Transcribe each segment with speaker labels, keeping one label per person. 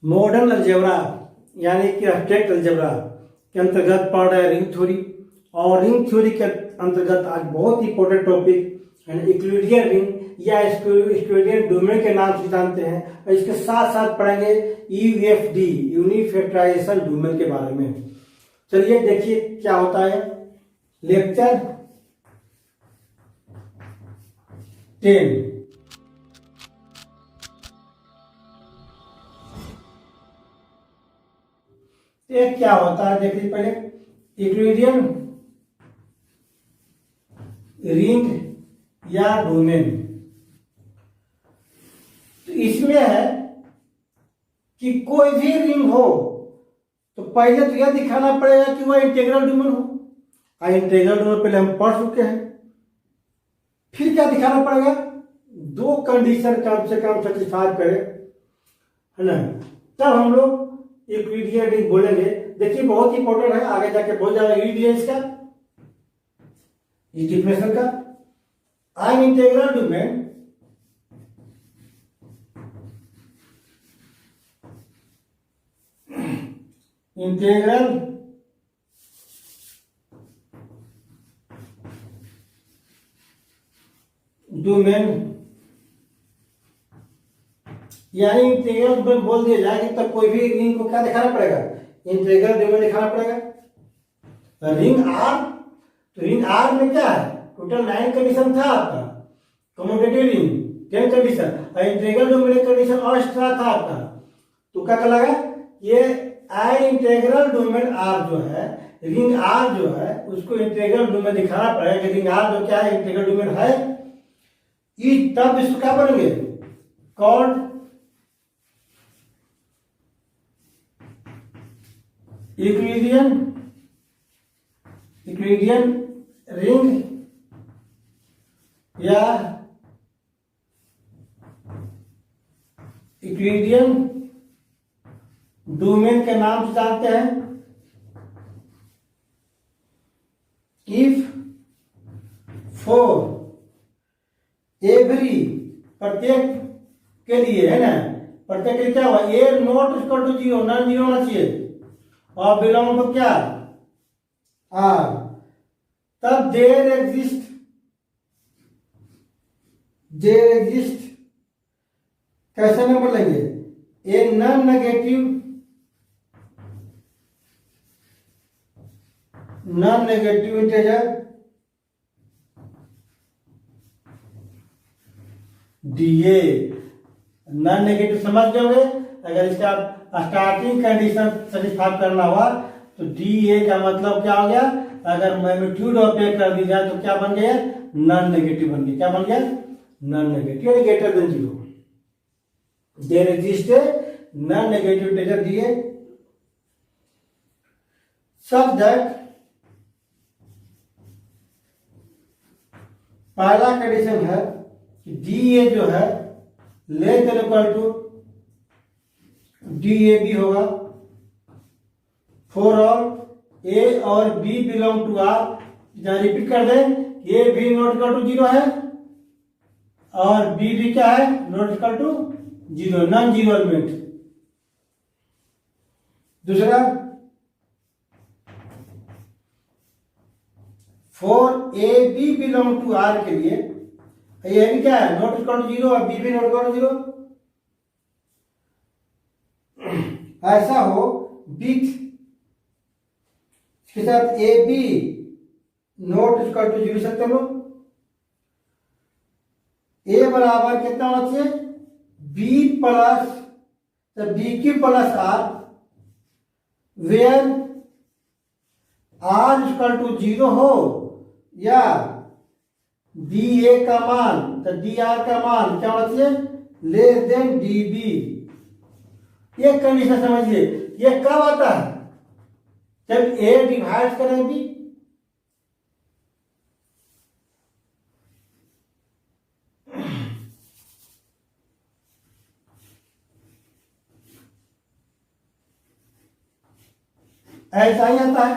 Speaker 1: Modern algebra यानी कि abstract algebra के अंतर्गत पढ़ रहे रिंग थ्योरी। और रिंग थ्योरी के अंतर्गत आज बहुत ही इंपॉर्टेंट टॉपिक यानी यूक्लिडियन रिंग या स्क्यूडियन डोमेन के नाम से जानते हैं। और इसके साथ साथ पढ़ेंगे यूएफडी यूनिफैक्टराइजेशन डोमेन के बारे में। चलिए देखिए क्या होता है। लेक्चर 10। एक क्या होता है देखिए पहले यूक्लिडियन रिंग या डोमेन। तो इसमें है कि कोई भी रिंग हो तो पहले तो यह दिखाना पड़ेगा कि वह इंटीग्रल डोमेन हो। इंटीग्रल डोमेन पहले हम पढ़ चुके हैं। फिर क्या दिखाना पड़ेगा, दो कंडीशन कम से कम सेटिस्फाई करे, है ना, तब हम लोग यूक्लिडियन रिंग बोलेंगे। देखिए बहुत इंपॉर्टेंट है, आगे जाके बहुत ज्यादा यूनिट का इस डिफिनेशन का। आन इंटीग्रल डोमेन इंटीग्रल डोमेन यानी इंटीग्रल डोमेन बोल दिया जाए तब कोई भी रिंग को क्या दिखाना पड़ेगा, इंटीग्रल डोमेन दिखाना पड़ेगा। रिंग आर, तो रिंग आर में क्या है, टोटल 9 कंडीशन था आपका कम्यूटेटिव रिंग 10 कंडीशन, और इंटीग्रल डोमेन कंडीशन और एक्स्ट्रा था आपका। तो क्या कहलागा, ये आई इंटीग्रल डोमेन आर जो है, रिंग आर जो है उसको इंटीग्रल डोमेन दिखाना पड़ेगा कि रिंग आर जो क्या है इंटीग्रल डोमेन है। तब इसको क्या बनेंगे, कॉल्ड यूक्लिडियन रिंग या यूक्लिडियन डोमेन के नाम से जानते हैं। इफ फॉर एवरी, प्रत्येक के लिए, है ना, प्रत्येक के लिए क्या हुआ, ए नॉट इक्वल टू 0, नॉन 0 होना चाहिए, और बिलोंग टू क्या आर, तब देयर एग्जिस्ट कैसे नंबर लेंगे, a non negative integer DA. Non negative समझ गए। अगर इसका स्टार्टिंग कंडीशन सेटिस्फाई करना हुआ तो डीए का मतलब क्या हो गया, अगर मैग्नीट्यूड ऑफ ए कर दी जाए तो क्या बन गया, नॉन नेगेटिव बन गया। क्या बन गया, नॉन नेगेटिव यानी greater than 0। There exist non negative integer d a such that, पहला कंडीशन है कि डीए जो है less than equal to D A B होगा फॉर ऑल ए और B belong to R. Repeat कर दें, ए भी नॉट इक्वल टू 0 है और बी भी क्या है, not equal to 0, non 0 element. दूसरा, for A B belong to R के लिए ए भी क्या है, नॉट इक्वल टू 0 और बी भी नॉट इक्वल टू 0। ऐसा हो बीट के साथ A B not equal to 0 सकते लोग। ए बराबर कितना होना चाहिए, B plus B Q plus R, where R equal to 0 हो या डी ए का मान, तो डी आर का मान क्या होना चाहिए, लेस देन डी बी। ये कंडीशन समझिए, ये कब आता है, जब ए डिवाइड करें बी। ऐसा ही आता है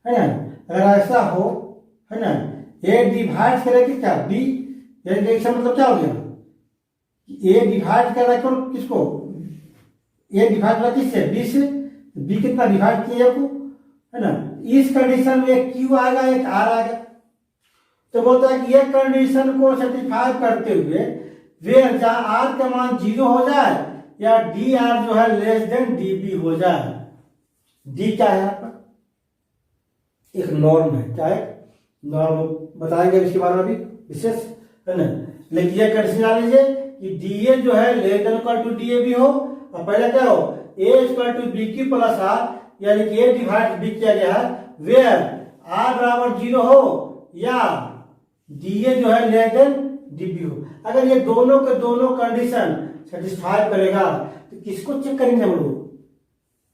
Speaker 1: ना। अगर ऐसा हो, है ना, ए डिवाइड करेगी क्या बी, मतलब क्या हो गया, ए डिवाइड कर रहा है किसको, ए डिवाइड हुआ किससे, बी से, बी कितना डिवाइड किया आपको, है ना। इस कंडीशन में एक क्यू आएगा एक आर आएगा। तो बोलता है कि ये कंडीशन को सेटिस्फाई करते हुए वेयर जहां आर का मान 0 हो जाए या डी आर जो है लेस देन डी बी हो जाए। डी क्या है आपका, एक नॉर्म है, क्या है, नॉर्म बताएंगे इसके बारे में अभी विशेष, है ना। लेकिन ये कंडीशन डाल लीजिए कि डी ए जो है less than equal to D A भी हो, और पहले क्या हो, A equal to B Q plus R, यानी कि ए डिवाइड बी किया गया है वेयर आर बराबर 0 हो या डी ए जो है लेस देन डी बी हो। अगर ये दोनों के दोनों कंडीशन सेटिस्फाई करेगा तो किसको चेक करेंगे हम लोग,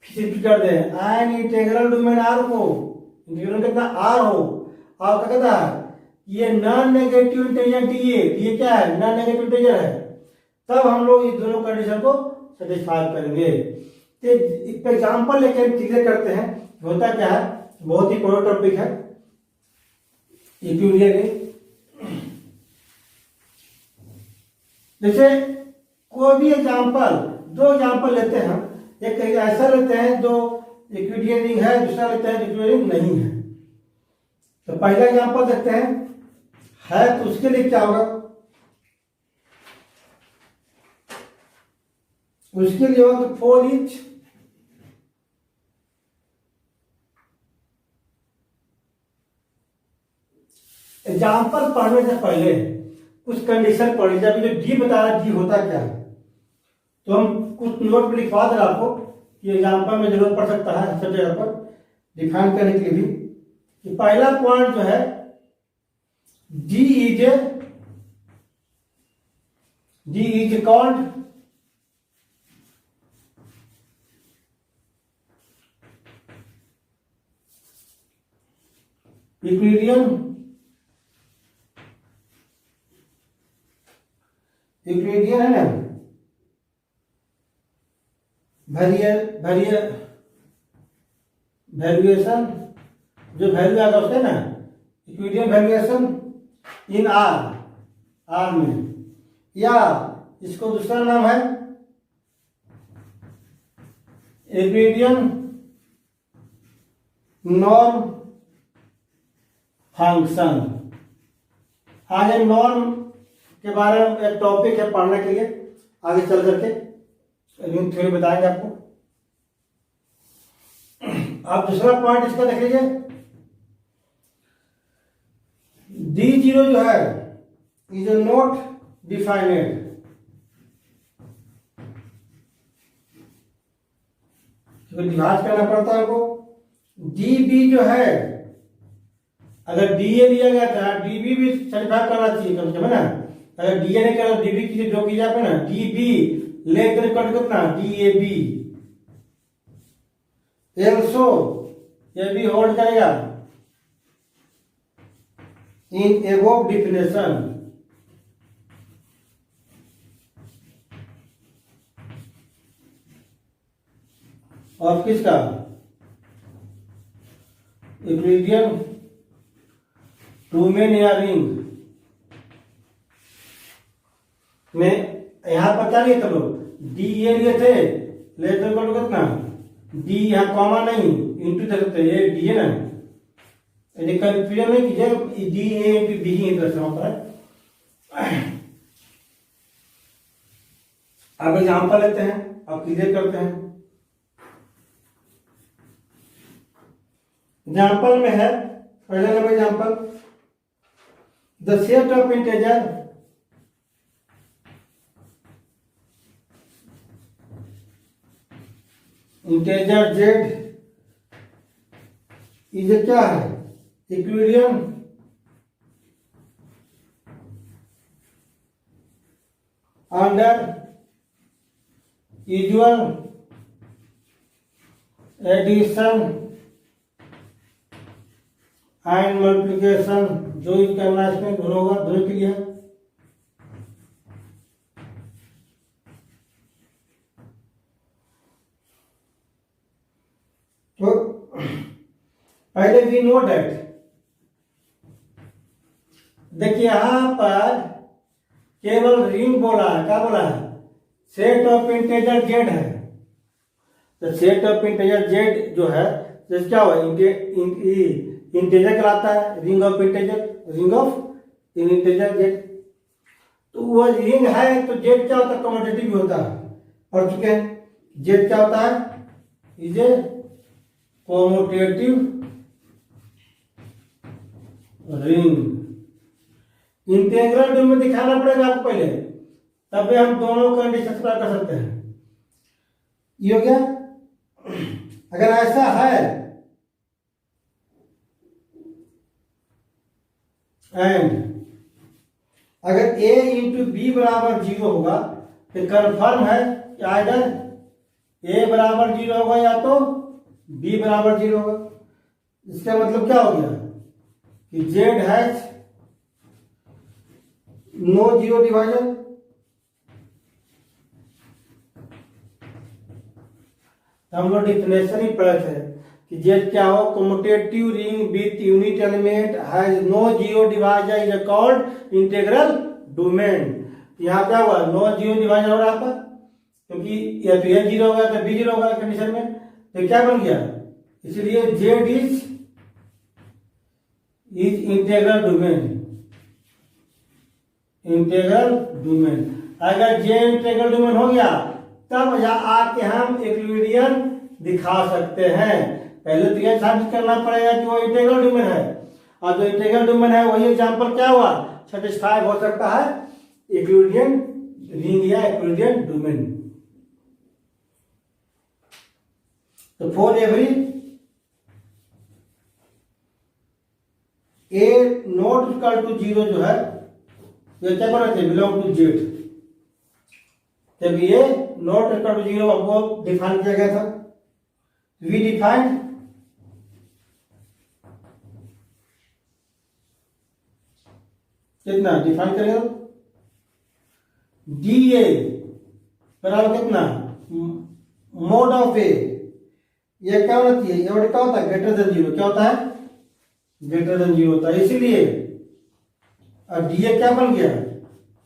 Speaker 1: फिर रिपीट कर दे, एन इंटीग्रल डोमेन आर को, इंटीग्रल कितना आर हो, और क्या कहता है ये नॉन नेगेटिव इंटीजर डी क्या है, नॉन नेगेटिव इंटीजर है, तब हम लोग इस दोनों कंडीशन को सेटिस्फाई करेंगे। तो एक एग्जांपल लेकर क्लियर करते हैं होता क्या है, बहुत ही बड़ा टॉपिक है यूनियन। जैसे कोई भी एग्जांपल, दो एग्जांपल लेते हैं, एक ऐसा लेते हैं जो यूक्लिडियन रिंग है, दूसरा लेते हैं यूक्लिडियन रिंग नहीं है। तो पहला एग्जांपल देखते हैं, है तो उसके लिए क्या होगा, उसके लिए होगा कि 4 इंच एग्जाम्पल पढ़ने से पहले कुछ कंडीशन पढ़ लीजिए। अभी जो डी बता रहा है डी होता क्या है, तो हम कुछ नोट में लिखवा दे रहा आपको, ये एग्जाम्पल में जरूरत पड़ सकता है सब जगह पर डिफाइन करने के लिए भी। कि पहला पॉइंट जो है डी इज कॉल्ड यूक्लिडियन है ना, वैल्यूएशन जो वैल्यू आएगा उसका ना, यूक्लिडियन वैल्यूएशन इन आर में, या इसको दूसरा नाम है यूक्लिडियन नॉर्म फंक्शन। आगे नॉर्म के बारे में एक टॉपिक है पढ़ने के लिए, आगे चल करके रिंग थ्योरी बताएंगे आपको। आप दूसरा पॉइंट इसका देख लीजिए, D0 जो है इज नॉट डिफाइनेड। डिवाइड करना पड़ता है आपको। DB जो है, अगर DA लिया गया था DB भी सेटिस्फाई करना चाहिए कम से कम, है ना। अगर DA नहीं करा DB की जो की जाए ना, DB लेकर कट कितना DAB, एल्सो ये भी होल्ड करेगा इन एबोव डिफिनेशन। और किसका, यूक्लिडियन डोमेन या रिंग में। यहां पर क्या लिए थे लोग, डी ए लिए थे, लेटर को कितना डी, यहां कॉमा नहीं इंटू दे सकते, ये डी है ना, यदि कंफ्यूजन नहीं कीजिए, डी ए इंटू बी ही इंटरेस्ट होता है। अब एग्जाम्पल लेते हैं, अब क्लियर करते हैं। एग्जाम्पल में है, पहला number example, the set of integer z is क्या है, Euclidean under usual addition and multiplication, जो यूज करना है इसमें दोनों होगा, दोनों के लिए। तो पहले वी नो डेट, देखिए यहां पर केवल रिंग बोला है, क्या बोला है, सेट ऑफ इंटीजर जेड है, तो सेट ऑफ इंटीजर जेड जो है जैसे क्या हुआ इंटीजर कहलाता है, रिंग ऑफ इंटीजर जेड। तो वो रिंग है तो जेड क्या होता है, कम्यूटेटिव भी होता है। पढ़ चुके हैं जेड क्या होता है, is a commutative ring. Integral domain दिखाना पड़ेगा आपको पहले, तब हम दोनों कंडीशन पूरा कर सकते हैं। ये हो गया। अगर ऐसा है एंड अगर a इंटू बी बराबर 0 होगा तो कन्फर्म है कि आइदर a बराबर 0 होगा या तो b बराबर 0 होगा। इसका मतलब क्या हो गया कि z has no zero divisor. हम लोग डिफिनेशन ही पढ़े थे कि जेड क्या हो, commutative ring with unit element has no zero divisor is called integral domain. यहाँ क्या हुआ, नो जीरो डिवाइजर हो रहा था क्योंकि या तो ये जीरो होगा तो बी जीरो होगा कंडीशन में, तो क्या बन गया, इसलिए Z is integral domain. Integral domain अगर जे इंटीग्रल डोमेन हो गया तब यहाँ आके हम यूक्लिडियन दिखा सकते हैं। पहले तो यह साबित करना पड़ेगा कि वो इंटीग्रल डोमेन है, और जो इंटीग्रल डोमेन है वही एग्जांपल क्या हुआ, सेटिस्फाई हो सकता है यूक्लिडियन रिंग या यूक्लिडियन डोमेन। तो for every A not equal to 0 जो है ये क्या बना थे, बिलोंग टू जेड। जब ये नॉट इक्वल टू 0 हमको डिफाइन किया गया था, वी डिफाइंड कितना डिफाइन करेंगे, डी ए बराबर कितना, मोड ऑफ ए, ये क्या होना चाहिए, ये क्या होता है ग्रेटर देन 0, क्या होता है ग्रेटर देन 0 होता है, इसीलिए अब डी ए क्या बन गया,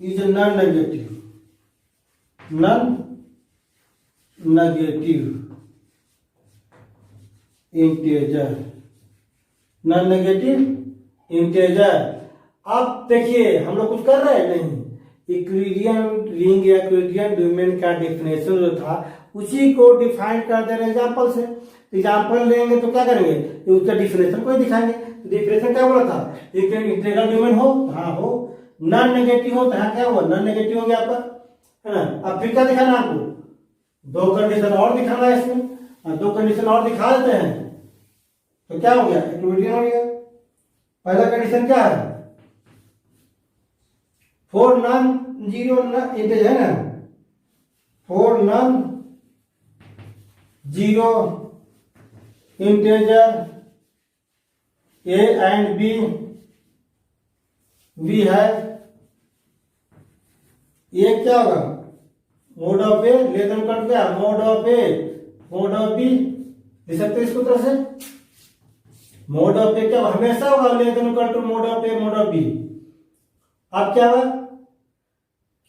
Speaker 1: is non negative, non negative integer, non negative integer. अब देखिए हम लोग कुछ कर रहे हैं नहीं, यूक्लिडियन रिंग या यूक्लिडियन डोमेन का डेफिनेशन जो था उसी को डिफाइन कर दे रहे एग्जांपल से। एग्जांपल लेंगे तो क्या करेंगे, तो उसका डिफिनेशन को ही दिखाएंगे। तो डिफिनेशन क्या बोला था, इंटीग्रल डोमेन हो, हाँ हो, नॉन नेगेटिव हो तो हाँ क्या हुआ, नॉन नेगेटिव हो गया आपका, है ना। अब फिर क्या दिखाना आपको, दो कंडीशन और दिखाना है इसमें, दो कंडीशन और दिखा देते हैं तो क्या हो गया, यूक्लिडियन हो गया। पहला कंडीशन क्या है, फोर नॉन जीरो इंटीजर है ना, for non zero integer A and B, we है, ये क्या होगा, mod of A less than cut गया, mod of A mode of B लिख सकते इसको तरह से, मोड ऑफ ए क्या हमेशा होगा लेदन कट mode of A mode of B. अब क्या हुआ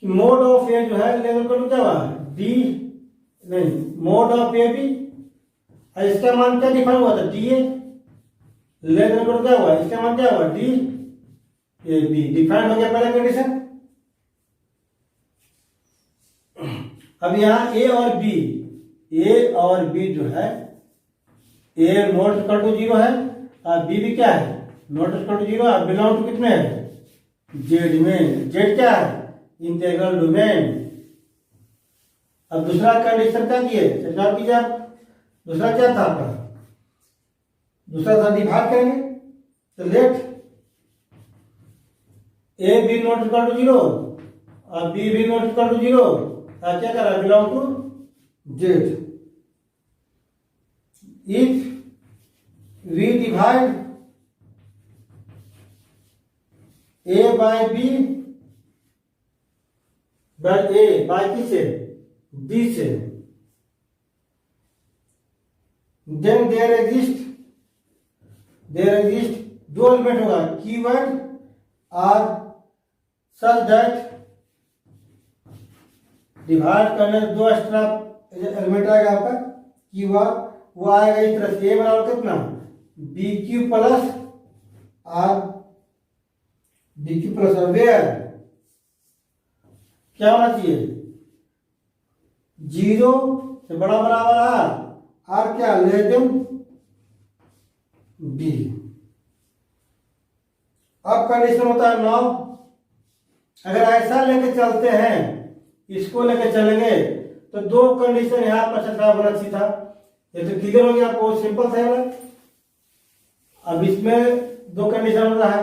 Speaker 1: कि मोड ऑफ ए जो है लेदन कट क्या हुआ, डी नहीं मोड ऑफ ए बी, इसका मान क्या डिफाइन हुआ था, डी ए, लेदन कट क्या हुआ, इसका मान क्या हुआ, डी ए बी, डिफाइन हो गया पहला कंडीशन। अब यहाँ ए और बी, ए और बी जो है, ए नॉट इक्वल टू 0 है और बी भी क्या है नॉट इक्वल टू 0, और बिलोंग टू कितने है, जेड में, जेड क्या है इंटीग्रल डोमेन। अब दूसरा कंडीशन क्या किए, जवाब कीजिए आप, दूसरा क्या था आपका, दूसरा था डिवाइड करेंगे तो let A B not equal to 0 और बी भी नॉट इक्वल टू 0, क्या कर रहा है, belong to Z. If we divide A by B, but A by किसे, बी से, देन देयर एग्जिस्ट दो एलिमेंट होगा, कीवर्ड आर सच दैट डिवाइड करने दो एक्स्ट्रा एलिमेंट आएगा आपका क्यू आर, वो आएगा इस तरह से, ए बराबर कितना, B Q plus R, B Q plus R, where क्या होना चाहिए, 0 से बड़ा बराबर आर, आर क्या लेस देन बी। अब कंडीशन होता है 9, अगर ऐसा लेके चलते हैं, इसको लेके चलेंगे तो दो कंडीशन यहां पर सटा होना चाहिए था, ये तो क्लियर हो गया आपको, सिंपल था वाला। अब इसमें दो कंडीशन होता है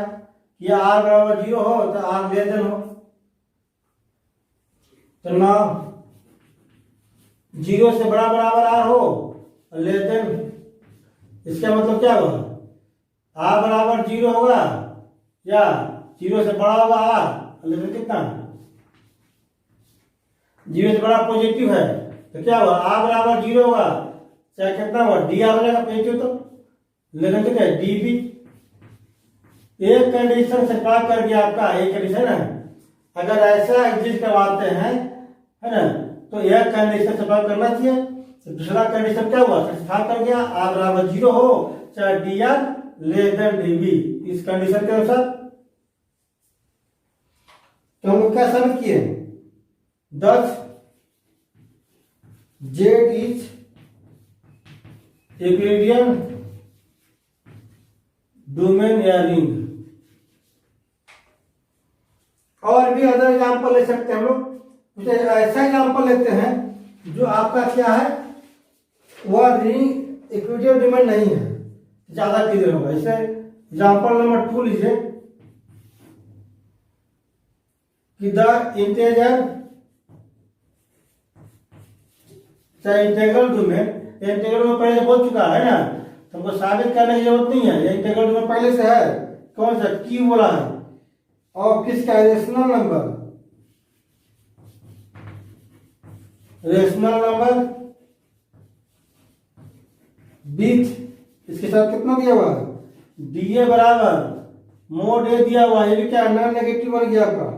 Speaker 1: कि आर बराबर 0 हो तो आर लेस देन हो, तो ना 0 से बड़ा बराबर आर हो लेस देन, इसका मतलब क्या होगा, आर बराबर 0 होगा या 0 से बड़ा होगा आर लेस देन कितना, 0 से बड़ा पॉजिटिव है तो क्या होगा, आर बराबर 0 होगा चाहे कितना होगा, डी आर हो जाएगा पॉजिटिव, तो लेकिन कितना है डी बी। एक कंडीशन से क्या कर दिया आपका, एक कंडीशन है, अगर ऐसा एग्जिस्ट करवाते हैं है ना, तो यह कंडीशन से करना चाहिए, तो दूसरा कंडीशन क्या हुआ, सेटिस्फाई कर गया, आर बराबर 0 हो चाहे D R less than D B, इस कंडीशन के अनुसार। तो हम लोग क्या साबित किए, दस जेड इज यूक्लिडियन डोमेन या रिंग। और भी अदर एग्जाम्पल ले सकते हैं हम लोग, कुछ ऐसा एग्जाम्पल लेते हैं जो आपका क्या है, वह रिंग यूक्लिडियन डोमेन नहीं है, ज्यादा क्लियर होगा। इसे एग्जाम्पल नंबर 2 लीजिए कि the integer integral domain, integral में पहले बोल चुका है ना, तो हमको साबित करने की जरूरत नहीं है, ये इंटीग्रल डोमेन पहले से है। कौन सा, क्यू बोला है, और किसका, रेशनल नंबर, रेशनल नंबर बीच इसके साथ कितना दिया हुआ है, डी ए बराबर मोड ए दिया हुआ है, ये भी क्या नॉन नेगेटिव बन गया आपका,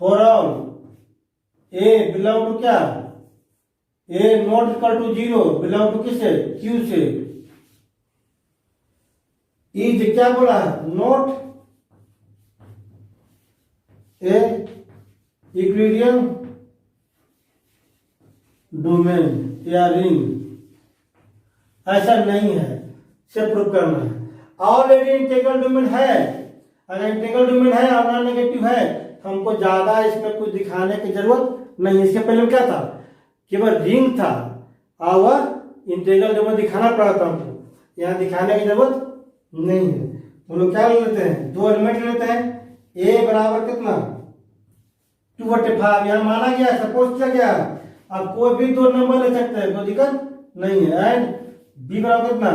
Speaker 1: for all A belong to क्या, A not equal to 0 belong to किससे, क्यू से, इज क्या बोला है, नॉट ए यूक्लिडियन डोमेन या रिंग, ऐसा नहीं है, से प्रूव करना है। ऑलरेडी इंटीग्रल डोमेन है, अगर इंटीग्रल डोमेन है और नॉन नेगेटिव है तो हमको ज्यादा इसमें कुछ दिखाने की जरूरत नहीं। इसके पहले क्या था, केवल रिंग था और वह इंटीग्रल डोमेन दिखाना पड़ा था हमको, यहाँ दिखाने की जरूरत नहीं है। हम लोग क्या ले लेते हैं, दो एलिमेंट लेते हैं, ए बराबर कितना 2/5, यहाँ माना गया, सपोज किया गया, आप कोई भी दो नंबर ले सकते हैं, कोई दिक्कत नहीं है। एंड बी बराबर कितना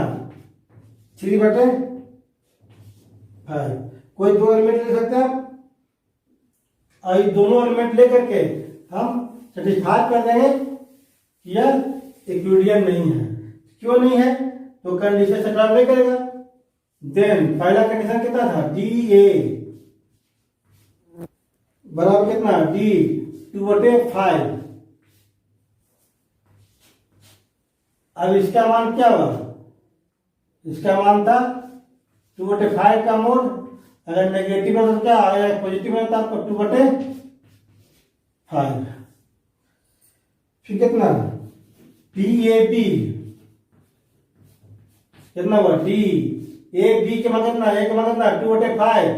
Speaker 1: 3/5, कोई दो एलिमेंट ले सकते हैं, और ये दोनों एलिमेंट लेकर के हम सेटिस्फाई कर देंगे कि यह यूक्लिडियन नहीं है। क्यों नहीं है, तो कंडीशन सब्ट्रैक्ट नहीं करेगा। देन पहला कंडीशन कितना था, डी ए बराबर कितना, डी 2/5। अब इसका मान क्या हुआ, इसका मान था 2/5 का मोड, अगर नेगेटिव है तो क्या आएगा, पॉजिटिव है तो आपको 2/5। फिर कितना, डी ए बी कितना हुआ, डी ए बी के मतलब कितना, ए के मतलब कितना 2/5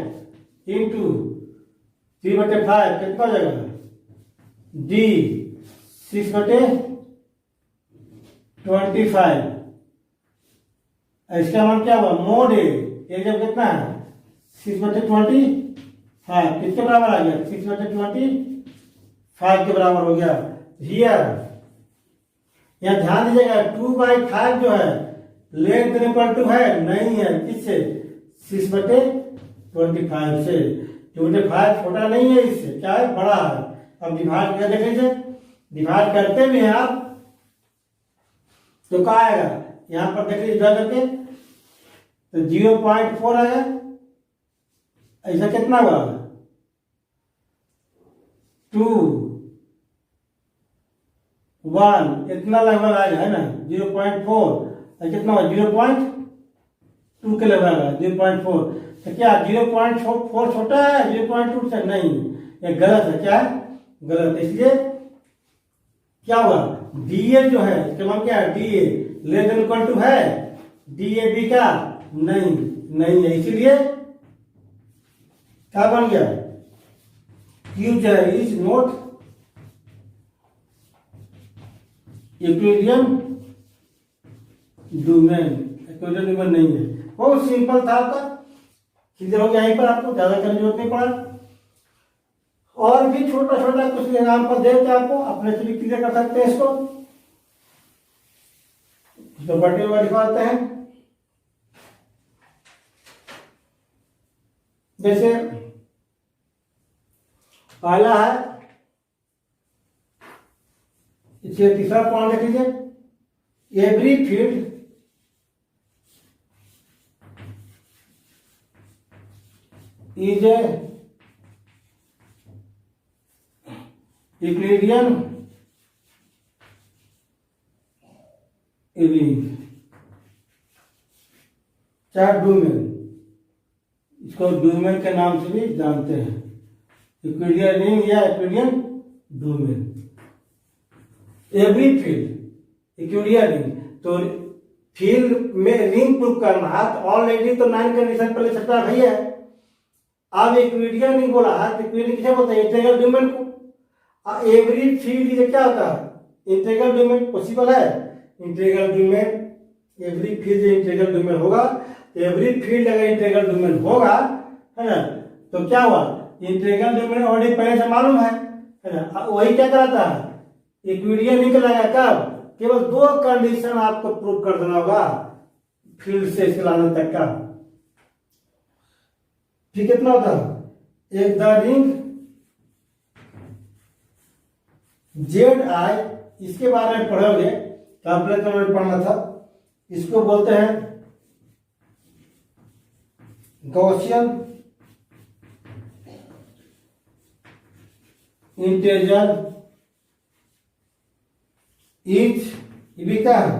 Speaker 1: इंटू 3/5 कितना हो जाएगा, डी 6/25। इसका मान क्या हुआ, मोड ए जब कितना है 6/25, किसके बराबर आ गया, 6/25 के बराबर हो गया। हियर यहाँ ध्यान दीजिएगा 2/5 जो है लेस देन इक्वल टू है, नहीं है, किससे, 6/25 से। 2/5 छोटा नहीं है, इससे क्या है, बड़ा है। अब डिवाइड कर देख लीजिए, डिवाइड करते भी हैं आप तो क्या आएगा, यहां पर देख लीजिए करके तो 0.4 आएगा, ऐसा कितना हुआ 2 1 इतना लगभग आएगा, है ना, 0.4 कितना हुआ, 0.2 के लगभग आएगा, 0.4। तो क्या 0.4 छोटा है 0.2 से? नहीं, ये गलत है। क्या है? गलत। इसलिए क्या हुआ, डी ए जो है, इसका मतलब क्या है, D A less than equal to है, डी ए बी का नहीं, नहीं है। इसीलिए क्या बन गया, क्यू जो है is not Euclidean domain, Euclidean domain नहीं है। बहुत सिंपल था आपका, क्लियर हो गया यहीं पर, आपको ज्यादा करने की जरूरत नहीं पड़ा। और भी छोटा छोटा कुछ एग्जाम्पल देते आपको, अपने से भी क्लियर कर सकते हैं इसको। तो बटे हुआ दिखाते हैं, जैसे पहला है, इसे तीसरा पॉइंट देख लीजिए, every field is A Euclidean ring, चाहे डोमेन, इसको डोमेन के नाम से भी जानते हैं, यूक्लिडियन रिंग या Euclidean domain. Every field Euclidean ring, तो फील्ड में रिंग प्रूव करना है, तो ऑलरेडी तो 9 कंडीशन पहले सकता भैया है। अब यूक्लिडियन रिंग बोला है, तो यूक्लिडियन किसे बोलते हैं, इंटीग्रल डोमेन को। एवरी फील्ड ये क्या होता है, इंटीग्रल डोमेन। पॉसिबल है integral domain, every field integral domain होगा। एवरी फील्ड अगर इंटीग्रल डोमेन होगा, है ना, तो क्या हुआ, इंटीग्रल डोमेन ऑलरेडी पहले से मालूम है ना। वही क्या कराता है, यूक्लिडियन रिंग लगाएगा कब, केवल 2 कंडीशन आपको प्रूव कर देना होगा फील्ड से इसके लाने तक का। ठीक, कितना होता है, एक द रिंग जेड आई, इसके बारे में पढ़ोगे, कैलकुलेटर में पढ़ना था। इसको बोलते हैं गॉसियन इंटीजर इज, ये भी क्या है,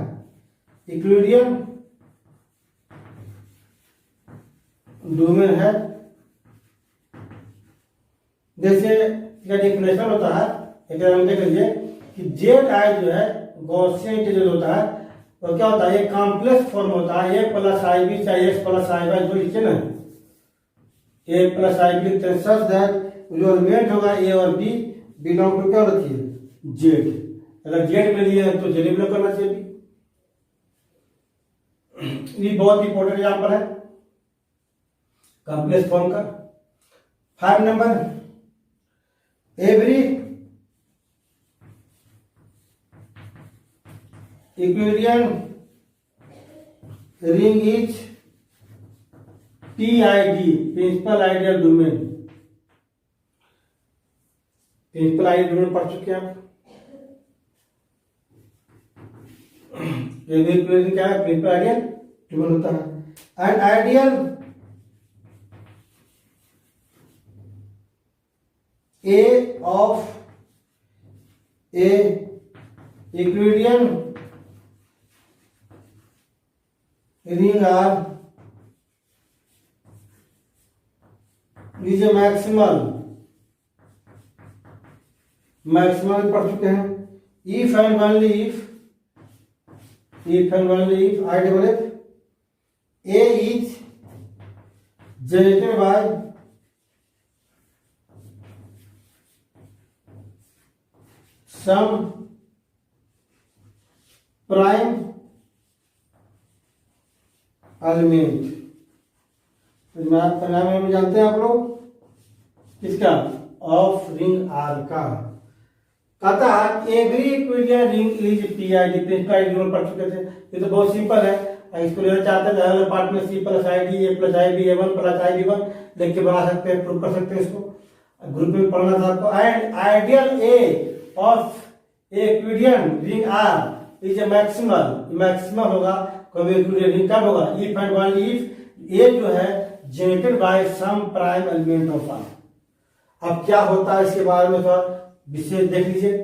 Speaker 1: यूक्लिडियन डोमेन है। जैसे इसका डेफिनेशन होता है, हम देख लीजिए कि जेड आई जो है गॉसियन इंटीजर होता है, तो क्या होता है, ये कॉम्प्लेक्स फॉर्म होता है, ए प्लस आई बी चाहे एक्स प्लस आई वाई जो लिखे ना, ए प्लस आई बी लिखते हैं, सच दैट जो एलिमेंट होगा ए और बी बिलोंग टू क्या होती है, जेड। अगर जेड में लिए तो जेड बिलोंग करना चाहिए। ये बहुत इंपॉर्टेंट एग्जाम्पल है कॉम्प्लेक्स फॉर्म का। 5 number, every Euclidean ring is PID, principal ideal domain. Principal ideal domain पढ़ चुके हैं आप। यूक्लिडियन क्या है, प्रिंसिपल आइडियल डोमेन होता है। And ideal A of a Euclidean ring R is a maximal, maximal पढ़ चुके हैं। If and only if, if and only if I double F A is generated by some prime element. परिणाम में जानते हैं आप लोग किसका, ऑफ रिंग आर का। कहता है every Euclidean ring is PID, principal ideal पढ़ चुके थे। ये तो बहुत सिंपल है, इसको लेना चाहते हैं अलग पार्ट में C plus I D, A plus I B, A one plus I B one लिख के बना सकते हैं, प्रूव कर सकते हैं इसको। ग्रुप में पढ़ना था आपको। And ideal A of a Euclidean ring R is a maximal, maximal होगा कभी यूक्लिडियन रिंग कब होगा, if and only if A जो है generated by some prime element of R. अब क्या होता है इसके बारे में थोड़ा विशेष देख लीजिए।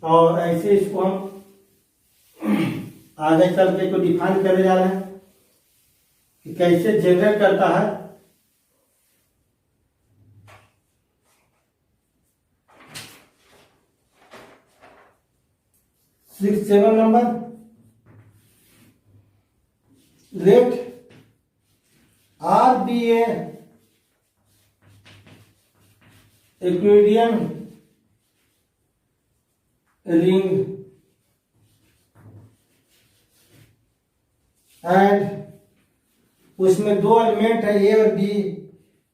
Speaker 1: और ऐसे इसको हम आगे चल के को डिफाइन करने जा रहे हैं कि कैसे जनरेट करता है। Six seven number, let R be a Euclidean ring and उसमें दो एलिमेंट है ए और बी।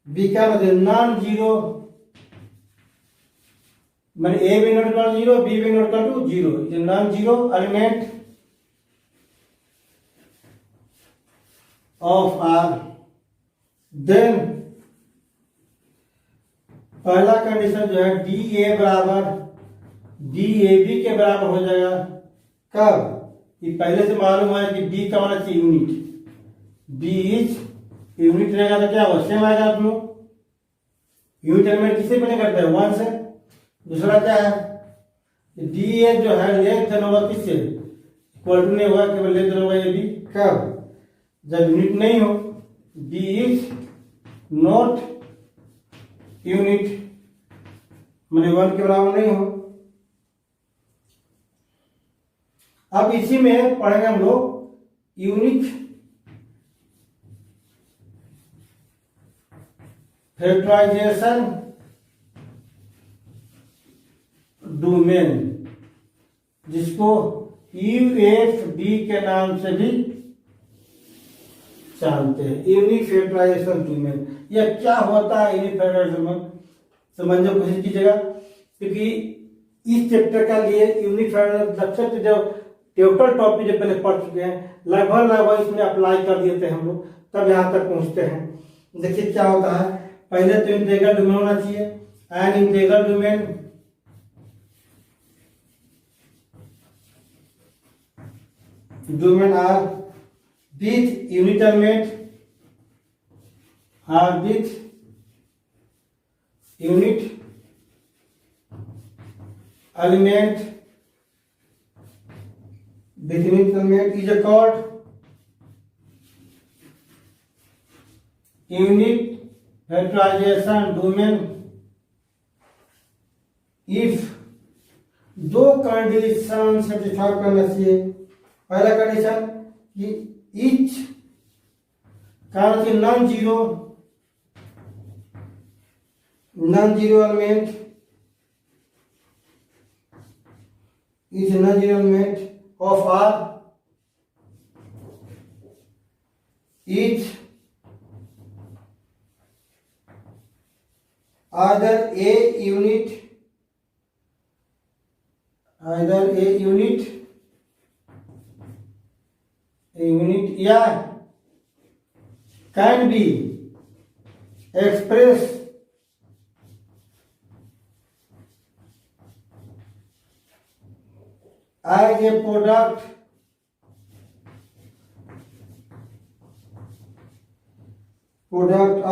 Speaker 1: बी का मतलब नॉन जीरो, मैंने ए भी नॉट इक्वल जीरो, बी भी not equal to zero, non zero element of R. Then पहला कंडीशन जो है डी ए बराबर डी ए बी के बराबर हो जाएगा। कब? ये पहले से मालूम है कि बी का होना चाहिए यूनिट, बी इज यूनिट रहेगा तो क्या होगा, सेम आएगा। आप लोग यूनिट एलिमेंट किससे पहले करते हैं, वन से। दूसरा क्या है, डी ए जो है लेस देन होगा किससे, इक्वल टू नहीं होगा, केवल लेस देन होगा ए बी। कब? जब यूनिट नहीं हो, बी इज नॉट यूनिट, मैंने वन के बराबर नहीं हो। अब इसी में पढ़ेंगे हम लोग यूनिक फैक्टराइजेशन डोमेन, जिसको यूएफडी के नाम से भी जानते हैं, यूनिक फैक्टराइजेशन डोमेन। यह क्या होता है यूनिक फैक्टराइजेशन डोमेन, समझने की कोशिश कीजिएगा, क्योंकि इस चैप्टर का लिए यूनिक फैक्टराइजेशन जो टोटल टॉपिक जो पहले पढ़ चुके हैं, लगभग इसमें अप्लाई कर दिए थे हम लोग, तब यहाँ तक पहुंचते हैं। देखिए क्या होता है, पहले तो इंटीग्रल डोमेन होना चाहिए, an integral domain domain R with unit element, R with unit element with unit element is called unit factorization domain if दो कंडीशन सेटिस्फाई करना चाहिए। पहला कंडीशन कि ईच कारण से non zero element is non zero element of R is either a unit या can be expressed as a product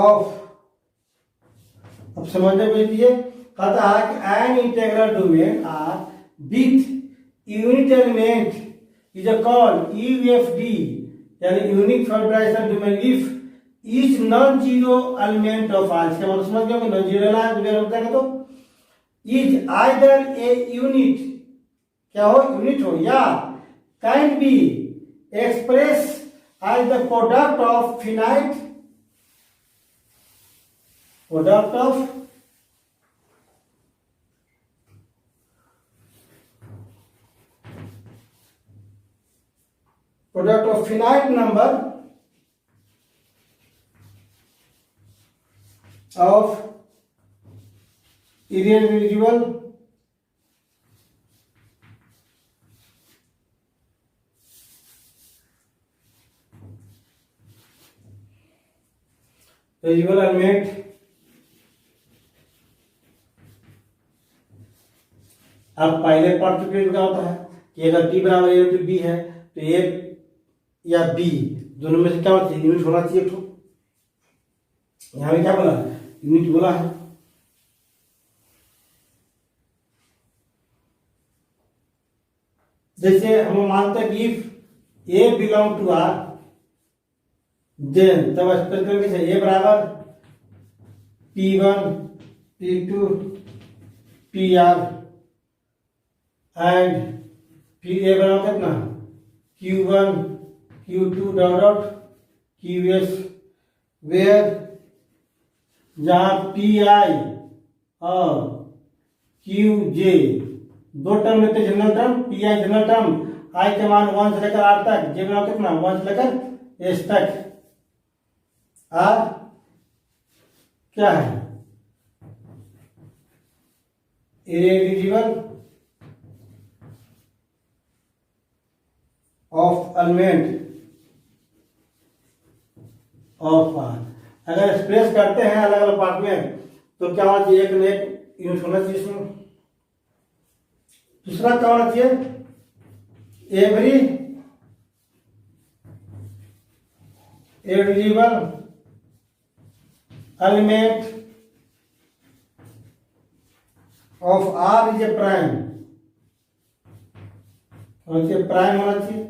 Speaker 1: of, अब समझने को लिए कहता है कि an integral domain R with unit element is called UFD, यानी unique factorisation domain if is non zero element of R. इसका मतलब समझ गए, नॉन जीरो एलिमेंट होता है तो इज आइदर ए यूनिट, क्या हो, यूनिट हो, या can be express as the product of finite number of irreducible element. अब पहले पढ़ चुके क्या होता है कि अगर टी बराबर ए टू बी है तो ए या बी दोनों में से क्या होता है, यूनिट होना चाहिए। तो यहाँ में क्या बोला, यूनिट बोला है। जैसे हम मानते हैं कि if A belong to R, then तब एक्सप्रेस करेंगे ए बराबर P1 P2 PR एंड फिर ए बराबर कितना Q1 Q2 dot dot QS, where जहां PI और QJ दो टर्म लेते general term, PI general term, I के मान 1 से लेकर R तक, J बराबर कितना 1 से लेकर S तक, R क्या है irreducible of element of R. अगर एक्सप्रेस करते हैं अलग अलग पार्ट में तो क्या होना चाहिए, एक न एक यूनिट होना चाहिए इसमें। दूसरा क्या होना चाहिए, every irreducible element of R is a prime, prime होना चाहिए।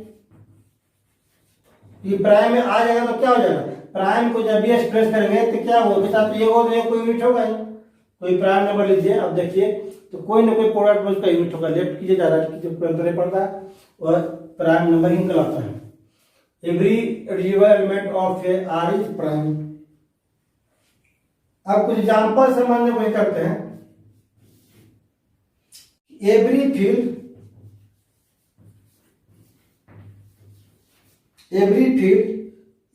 Speaker 1: ये प्राइम में आ जाएगा तो क्या हो जाएगा, प्राइम को जब भी एक्सप्रेस करेंगे तो क्या होगा, साथ ये हो तो कोई यूनिट होगा ही। कोई प्राइम नंबर लीजिए, अब देखिए तो कोई ना कोई प्रोडक्ट में उसका यूनिट होगा, लेफ्ट कीजिए जा राइट कीजिए, कोई अंतर नहीं पड़ता है और प्राइम नंबर ही कहलाता है। Every irreducible element of a R is prime. अब कुछ एग्जांपल समझने को करते हैं। Every field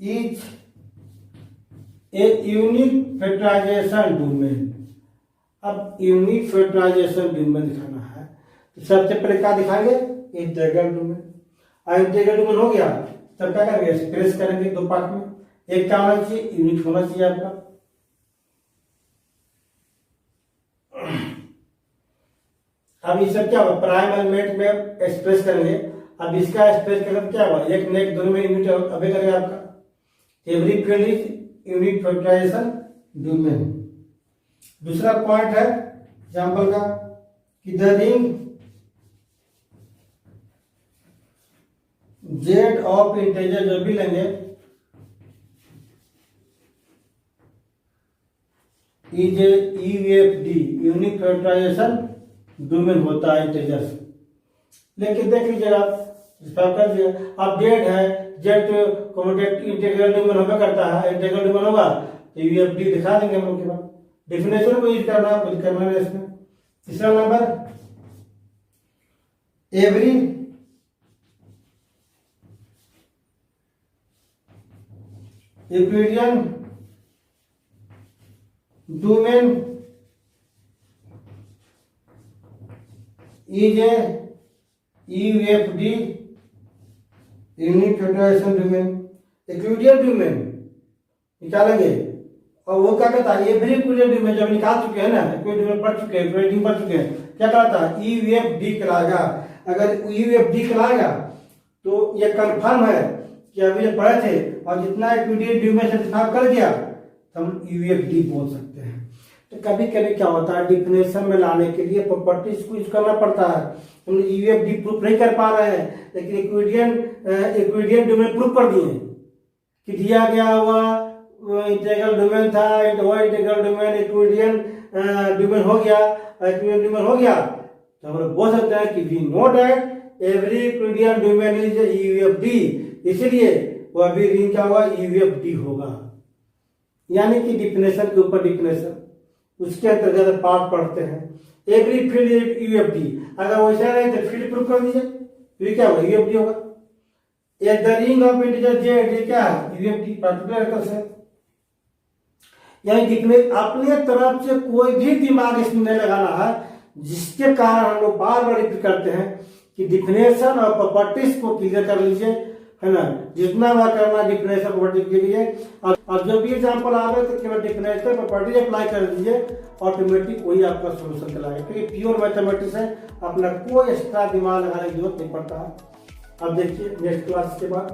Speaker 1: is a unique factorisation domain. अब यूनिक फैक्टराइजेशन डोमेन दिखाना है तो सबसे पहले क्या दिखाएंगे, इंटीग्रल डोमेन। इंटीग्रल डोमेन हो गया तब क्या करेंगे, एक्सप्रेस करेंगे दो पार्ट में। एक क्या होना चाहिए, यूनिट होना चाहिए आपका। अब ये सब क्या होगा, प्राइम एलिमेंट में एक्सप्रेस करेंगे। अब इसका एक्सप्रेस करेंगे क्या होगा, एक न एक दोनों में यूनिट अबे करेगा आपका। Every field is unique factorisation domain. दूसरा पॉइंट है एग्जांपल का कि the ring Z of integer जो भी लेंगे is UFD, unique factorisation domain होता है इंटीजर्स। लेकिन देख लीजिएगा कर दिया, अब जेड है, जेड इंटीग्रल डोमेन होगा करता है, इंटीग्रल डोमेन होगा तो यूएफडी दिखा देंगे हम लोग के बाद। डेफिनेशन को यूज करना है, कुछ करना है इसमें। तीसरा नंबर, every Euclidean domain is a UFD, unique factorisation domain. Euclidean domain निकालेंगे और वो क्या कहता है, एवरी यूक्लिडियन डोमेन जब निकाल चुके हैं ना, कोई डोमेन पढ़ चुके हैं, कोई पढ़ चुके हैं, क्या कहता है, यूएफडी कहलाएगा। अगर यूएफडी कहलाएगा तो ये कंफर्म है कि अभी जब पढ़े थे और जितना यूक्लिडियन डोमेन से दिमाग कर दिया तो हम यूएफडी बोल सकते हैं। तो कभी कभी क्या होता है, डिफिनेशन में लाने के लिए प्रॉपर्टीज को यूज करना पड़ता है। हम यूएफडी प्रूफ नहीं कर पा रहे हैं, लेकिन इक्विडियन डोमेन प्रूफ कर दिए कि दिया गया हुआ इंटीग्रल डोमेन था, वो इंटीग्रल डोमेन इक्विडियन डोमेन हो गया, इक्विडियन डोमेन हो गया तो हम लोग बोल सकते हैं कि we know that every Euclidean domain is UFD, इसलिए वो अभी रिंग क्या होगा, यूएफडी होगा। यानी कि डिफिनेशन के ऊपर डिफिनेशन, उसके अंतर्गत पार्ट पढ़ते हैं। एवरी फील्ड यूएफडी, अगर वैसा रहे तो फील्ड प्रूफ कर दीजिए, तो क्या होगा, यूएफडी होगा। ये the ring of integer Z क्या है, यूएफडी पर्टिकुलर से। यानी अपने तरफ से कोई भी दिमाग इसमें नहीं लगाना है, जिसके कारण हम लोग बार बार रिपीट करते हैं कि डिफिनेशन और प्रॉपर्टीज को क्लियर कर लीजिए, है ना। जितना बार करना डिफिनेशन प्रॉपर्टी के लिए, और जो भी एग्जांपल आ रहे तो केवल डिफिनेशन प्रॉपर्टी अप्लाई कर दीजिए, ऑटोमेटिक वही आपका सोल्यूशन चलाएगा, क्योंकि प्योर मैथमेटिक्स है, अपना कोई एक्स्ट्रा दिमाग लगाने की जरूरत नहीं पड़ता है। अब देखिए नेक्स्ट क्लास के बाद